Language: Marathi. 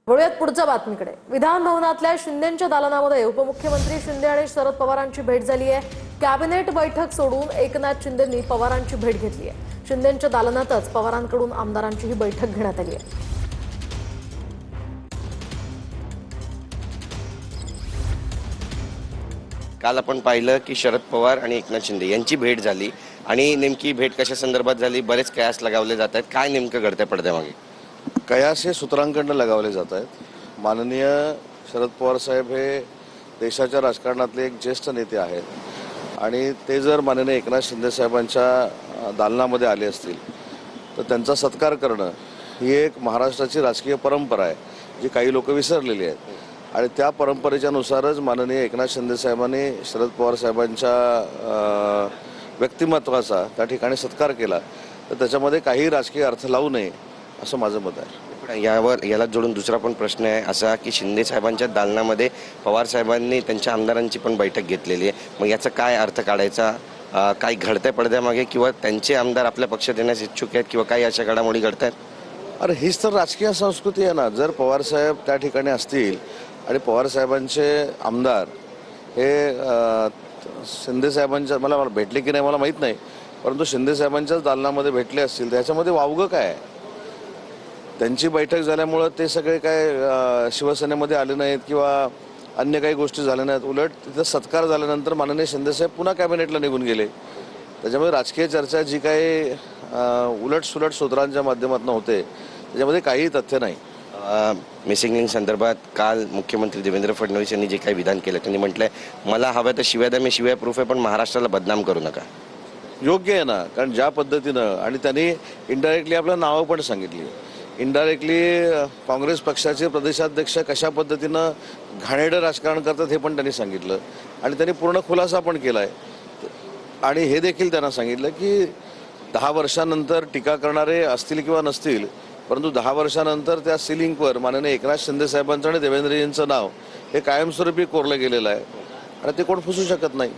वळूयात पुढच्या बातमीकडे। विधान भवनातल्या शिंदेंच्या दालनामध्ये उपमुख्यमंत्री शिंदे आणि शरद पवारांची भेट झाली आहे। कॅबिनेट बैठक सोडून एकनाथ शिंदेंनी पवारांची भेट घेतली आहे। शिंदेंच्या दालनातच पवारांकडून आमदारांची ही बैठक घेण्यात आली आहे। काल आपण पाहिलं की शरद पवार आणि एकनाथ शिंदे यांची भेट झाली आणि नेमकी भेट कशा संदर्भात झाली, बरेच कयास लगावले जात आहेत। काय नेमकं घडतंय पडद्यामागे? कयास हे सूत्रांकडून लगावले जात आहेत। माननीय शरद पवार साहेब हे देशाच्या राजकारणातले एक ज्येष्ठ नेते आहेत आणि ते जर माननीय एकनाथ शिंदे साहेबांच्या दालनामध्ये आले असतील तर त्यांचा सत्कार करणं ही एक महाराष्ट्राची राजकीय परंपरा आहे, जी काही लोक विसरलेली आहेत। आणि त्या परंपरेच्या नुसारच माननीय एकनाथ शिंदे साहेबांनी शरद पवार साहेबांच्या व्यक्तिमत्वाचा त्या ठिकाणी सत्कार केला, तर त्याच्यामध्ये काही राजकीय अर्थ लावू नये असं माझं मत आहे। याला जोडून दुसरा पण प्रश्न आहे असा की शिंदे साहेबांच्या दालनामध्ये पवार साहेबांनी त्यांच्या आमदारांची पण बैठक घेतलेली आहे। मग याचा काय अर्थ काढायचा? काय घडतंय पडद्यामागे, किंवा त्यांचे आमदार आपल्या पक्षात येण्यास इच्छुक आहेत, किंवा काही अशा घडामोडी घडतायत? अरे हीच तर राजकीय संस्कृती आहे ना। जर पवार साहेब त्या ठिकाणी असतील आणि पवार साहेबांचे आमदार हे शिंदे साहेबांच्या मला भेटले की नाही मला माहीत नाही, परंतु शिंदे साहेबांच्याच दालनामध्ये भेटले असतील, त्याच्यामध्ये वावगं काय आहे? त्यांची बैठक झाल्यामुळं ते सगळे काय शिवसेनेमध्ये आले नाहीत किंवा अन्य काही गोष्टी झाल्या नाहीत। उलट तिथं सत्कार झाल्यानंतर माननीय शिंदेसाहेब पुन्हा कॅबिनेटला निघून गेले। त्याच्यामुळे राजकीय चर्चा जी काही उलटसुलट सूत्रांच्या माध्यमातून होते त्याच्यामध्ये काही तथ्य नाही। मिसिंग लिंक संदर्भात काल मुख्यमंत्री देवेंद्र फडणवीस यांनी जे काही विधान केलं, त्यांनी म्हटलंय मला हवं तर शिव्या द्या, मी शिव्या प्रूफ आहे, पण महाराष्ट्राला बदनाम करू नका। योग्य आहे ना, कारण ज्या पद्धतीनं आणि त्यांनी इनडायरेक्टली आपलं नावं पण सांगितली। इनडायरेक्टली काँग्रेस पक्षाचे प्रदेशाध्यक्ष कशा पद्धतीनं घाणेरडं राजकारण करतात हे पण त्यांनी सांगितलं आणि त्यांनी पूर्ण खुलासा पण केला आहे। आणि हे देखील त्यांना सांगितलं की 10 वर्षानंतर टीका करणारे असतील किंवा नसतील, परंतु 10 वर्षानंतर त्या सिलिंगवर माननीय एकनाथ शिंदे साहेबांचं आणि देवेंद्रजींचं नाव हे कायमस्वरूपी कोरलं गेलेलं आहे आणि ते कोण फसू शकत नाही।